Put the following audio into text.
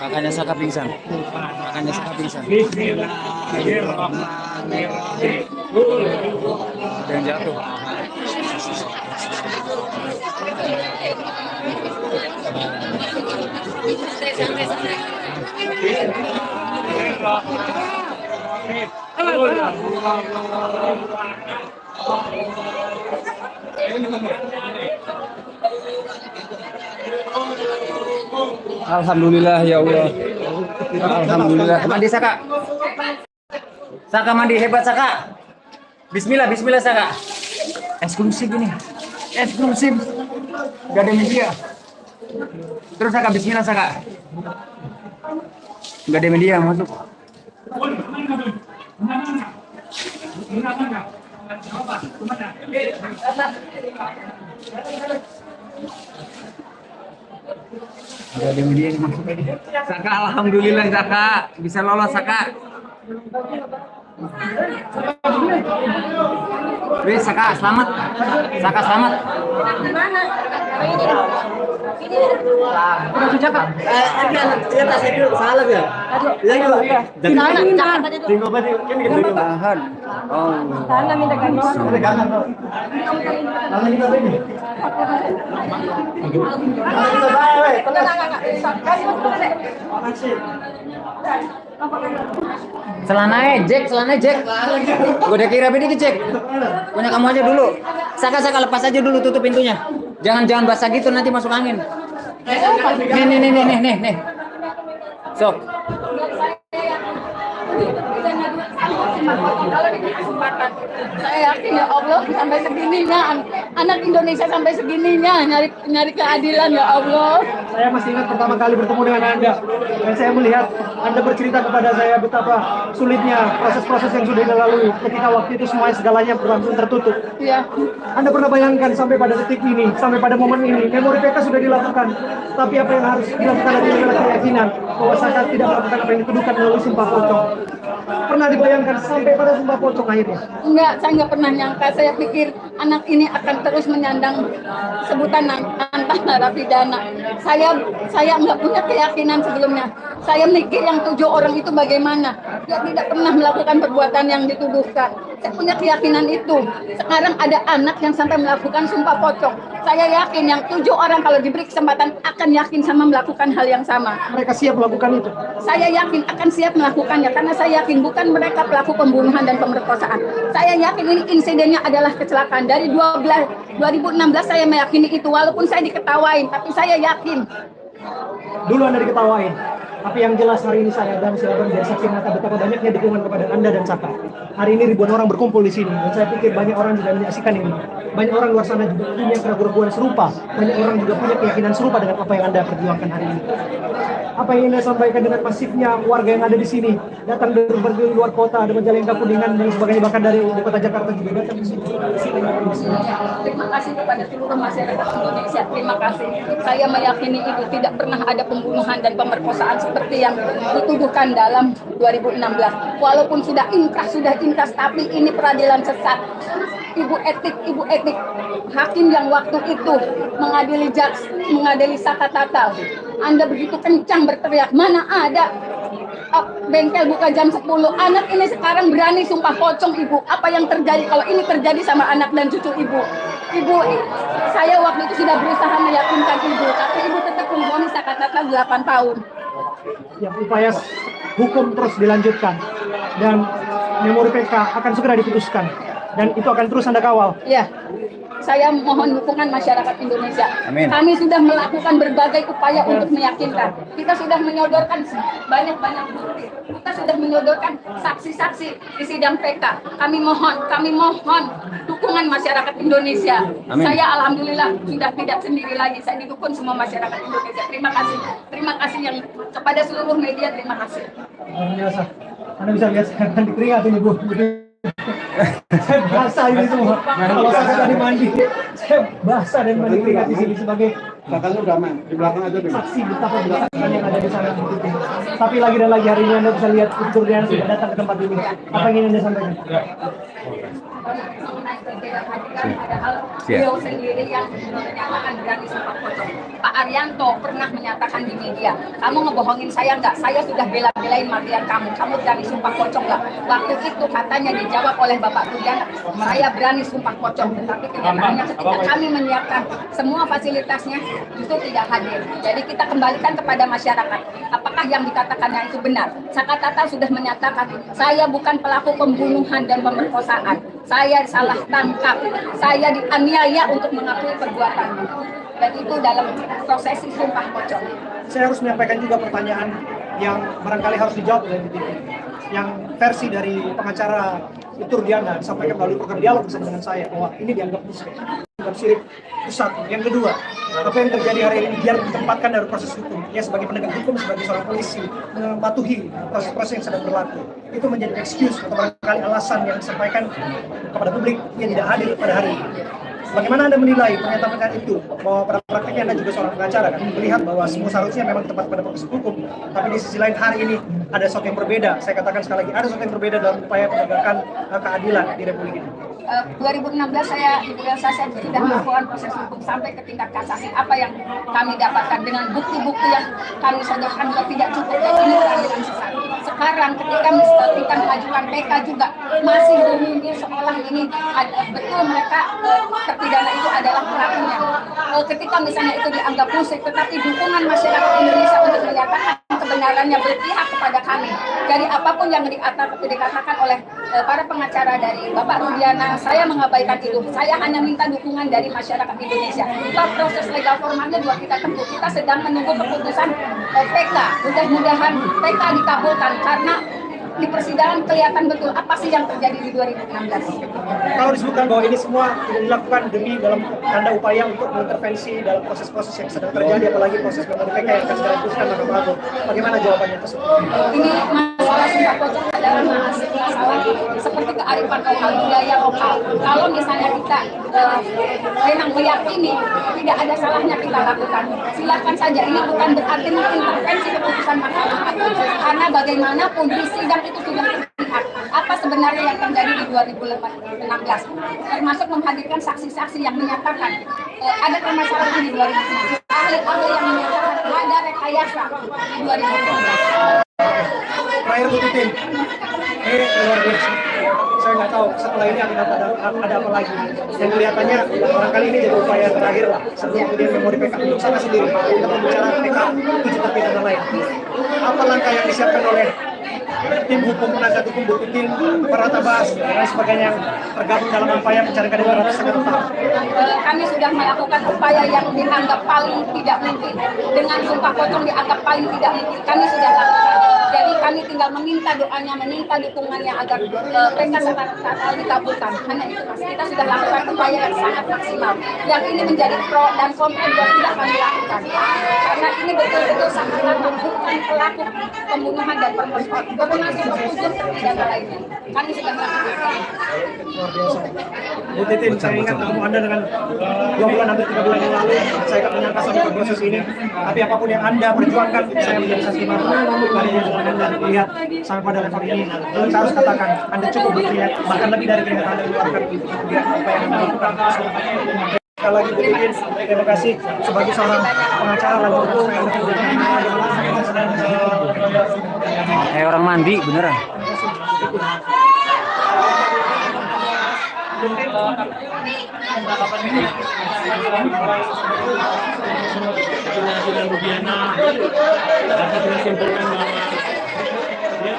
Kakaknya Saka pingsan. Kakaknya Saka pingsan. Ada yang jatuh. Alhamdulillah ya Allah. Alhamdulillah. Mandi Saka. Saka mandi hebat Saka. Bismillah, bismillah Saka. Eksklusif ini. Eksklusif. Gak ada media. Terus Saka, bismillah Saka. Gak ada media masuk. Gak ada media yang masuk lagi. Saka, alhamdulillah Saka. Bisa lolos Saka. Wih, Saka selamat. Saka selamat. Salah ya. Tahan. Oh. Celana Jack. Gue udah kira dikit Jack. Punya kamu aja dulu. Saka lepas aja dulu, tutup pintunya. Jangan basah gitu, nanti masuk angin. Nih. Sok. Saya yakin ya Allah sampai segininya anak Indonesia sampai segininya nyari keadilan ya Allah. Saya masih ingat pertama kali bertemu dengan Anda dan saya melihat Anda bercerita kepada saya betapa sulitnya proses-proses yang sudah dilalui ketika waktu itu segalanya berlangsung tertutup. Iya. Anda pernah bayangkan sampai pada detik ini, sampai pada momen ini, memori PK sudah dilakukan, tapi apa yang harus dilakukan adalah keyakinan bahwa Saka tidak melakukan apa yang dituduhkan melalui sumpah pocong. Pernah dibayangkan sampai pada sumpah pocong akhirnya? Enggak, saya nggak pernah nyangka. Saya pikir anak ini akan terus menyandang sebutan mantan narapidana. Saya nggak punya keyakinan sebelumnya. Saya mikir yang 7 orang itu bagaimana. Dia tidak pernah melakukan perbuatan yang dituduhkan. Saya punya keyakinan itu. Sekarang ada anak yang sampai melakukan sumpah pocong. Saya yakin yang 7 orang kalau diberi kesempatan akan yakin sama melakukan hal yang sama. Mereka siap melakukan itu? Saya yakin akan siap melakukannya karena saya yakin bukan mereka pelaku pembunuhan dan pemerkosaan. Saya yakin ini insidennya adalah kecelakaan. Dari 2016 saya meyakini itu, walaupun saya diketawain, tapi saya yakin. Dulu Anda diketawain, tapi yang jelas hari ini saya dan silakan biar saksi mata betapa banyaknya dukungan kepada Anda dan Saka. Hari ini ribuan orang berkumpul di sini dan saya pikir banyak orang juga menyaksikan ini. Banyak orang luar sana juga punya keraguan serupa. Banyak orang juga punya keyakinan serupa dengan apa yang Anda perjuangkan hari ini. Apa yang Anda sampaikan dengan masifnya warga yang ada di sini, datang dari berbagai luar kota, ada Majalengka, Kuningan dan sebagainya, bahkan dari ibu kota Jakarta juga datang di sini. Terima kasih kepada seluruh masyarakat Indonesia. Terima kasih. Saya meyakini itu tidak pernah ada pembunuhan dan pemerkosaan seperti yang dituduhkan dalam 2016. Walaupun sudah inkas, tapi ini peradilan sesat. Ibu etik, hakim yang waktu itu mengadili Saka Tatal. Anda begitu kencang berteriak, mana ada bengkel buka jam 10. Anak ini sekarang berani sumpah pocong, Ibu. Apa yang terjadi kalau ini terjadi sama anak dan cucu Ibu? Ibu, saya waktu itu sudah berusaha meyakinkan Ibu, tapi Ibu tetap memvonis Saka Tatal 8 tahun. Ya, upaya hukum terus dilanjutkan dan memori PK akan segera diputuskan dan itu akan terus Anda kawal. Ya, saya mohon dukungan masyarakat Indonesia. Amin. Kami sudah melakukan berbagai upaya untuk meyakinkan. Kita sudah menyodorkan banyak bukti. Kita sudah menyodorkan saksi-saksi di sidang PK. Kami mohon dukungan masyarakat Indonesia. Amin. Saya alhamdulillah sudah tidak sendiri lagi. Saya didukung semua masyarakat Indonesia. Terima kasih. Terima kasih yang kepada seluruh media. Terima kasih. Biasa. Anda bisa lihat sekarang di keringat ini, Bu. Saya basah ini semua. Kalau saya tadi mandi, saya basah dan mandi keringat di sini sebagai belakangnya udah aman, di belakang aja deh. saksi betapa belakang yang ada di sana. Tapi lagi dan lagi hari ini Anda bisa lihat fitur yang sudah datang ke tempat ini. Apa yang ingin Anda sampaikan? Padahal beliau sendiri yang menyatakan berani sumpah pocong. Pak Pak Arianto pernah menyatakan di media, kamu ngebohongin saya nggak? Saya sudah bela-belain matian kamu berani sumpah pocong nggak? Waktu itu katanya dijawab oleh Bapak Rudiana, saya berani sumpah pocong, tetapi kenyataannya ketika kami menyiapkan semua fasilitasnya justru tidak hadir. Jadi kita kembalikan kepada masyarakat, apakah yang dikatakannya itu benar? Saka Tatal sudah menyatakan, saya bukan pelaku pembunuhan dan pemerkosaan, saya salah tangkap, saya dianiaya untuk mengakui perbuatannya. Dan itu dalam prosesi sumpah pocong. Saya harus menyampaikan juga pertanyaan yang barangkali harus dijawab oleh BTP. Yang versi dari pengacara itu Rudiana disampaikan melalui program dialog bersama dengan saya bahwa ini dianggap sirik. Itu satu. Yang kedua, apa yang terjadi hari ini biar ditempatkan dari proses hukum. Ia sebagai penegak hukum, sebagai seorang polisi mematuhi proses-proses yang sedang berlaku. Itu menjadi excuse atau barangkali alasan yang disampaikan kepada publik yang tidak hadir pada hari ini. Bagaimana Anda menilai pernyataan itu bahwa pada praktiknya Anda juga seorang pengacara kan melihat bahwa semua seharusnya memang tepat pada proses hukum, tapi di sisi lain hari ini ada sesuatu yang berbeda. Saya katakan sekali lagi ada sesuatu yang berbeda dalam upaya penegakan keadilan di Republik ini. 2016 saya sudah melakukan proses hukum sampai ke tingkat kasasi. Apa yang kami dapatkan dengan bukti-bukti yang kami sodorkan juga tidak cukup, dan ini keadilan sesat. Sekarang ketika kita mengajukan PK juga masih bermimpi seolah ini betul mereka terpidana itu adalah pelakunya. Ketika misalnya itu dianggap musik, tetapi dukungan masyarakat Indonesia untuk menyatakan kebenarannya berpihak kepada kami. Dari apapun yang dikatakan oleh para pengacara dari Bapak Rudiana, saya mengabaikan itu. Saya hanya minta dukungan dari masyarakat Indonesia. Proses legal formalnya juga kita tempuh. Kita sedang menunggu keputusan PK. Mudah-mudahan PK dikabulkan karena di persidangan kelihatan betul apa sih yang terjadi di 2016. Kalau disebutkan bahwa ini semua tidak dilakukan demi dalam tanda upaya untuk mengintervensi dalam proses-proses yang sedang terjadi, apalagi proses memori PK yang akan segera diputuskan Mahkamah Agung. Bagaimana jawabannya tersebut? Ini masalah sumpah pocong adalah masalah seperti kearifan lokal, budaya lokal. Kalau misalnya kita memang meyakini tidak ada salahnya kita lakukan, silakan saja. Ini bukan berarti mengintervensi keputusan Mahkamah Agung, karena bagaimanapun di sidang itu sudah terlihat apa sebenarnya yang terjadi di 2016, termasuk menghadirkan saksi-saksi yang menyatakan ada permasalahan di 2016, ahli-ahli yang menyatakan ada rekayasa di 2016. Terakhir Bu Titin, ini luar biasa. Saya nggak tahu setelah ini akan ada apa lagi. Yang kelihatannya barangkali ini jadi upaya terakhir lah sebelum kemudian memori PK untuk sana sendiri. Kita berbicara PK 7 terpidana lain. Apa langkah yang disiapkan oleh tim hukum penasihat hukum Bu Titin, para tabas dan sebagainya yang tergabung dalam upaya mencari keadilan atas Saka Tatal? Kami sudah melakukan upaya yang dianggap paling tidak mungkin. Dengan sumpah pocong dianggap paling tidak mungkin. Kami sudah lakukan. Jadi kami tinggal meminta doanya, meminta dukungannya agar PK Saka Tatal dikabulkan. Hanya itu Mas. Kita sudah lakukan upaya yang sangat maksimal. Yang ini menjadi pro dan kontra juga sudah kami lakukan. Karena ini betul-betul Saka Tatal bukan pelaku pembunuhan dan perkosaan. Masih berujung terpidana lainnya. Kami sudah melakukan. Luar biasa. Bu Titin, saya ingat ketemu Anda dengan 2 bulan hampir 3 bulan yang lalu. Saya tak menyangka sampai proses ini. Tapi apapun yang Anda perjuangkan, saya menjadi saksi mata dari yang Anda lihat sampai pada level ini. Saya harus katakan, Anda cukup berkeringat, bahkan lebih dari keringat Anda mengeluarkan kemudian apa yang Anda lakukan. Sekali lagi Bu Titin, terima kasih sebagai seorang pengacara lalu hukum yang Kayak orang mandi beneran. Dengan Rudiana, dapat disimpulkan bahwa dia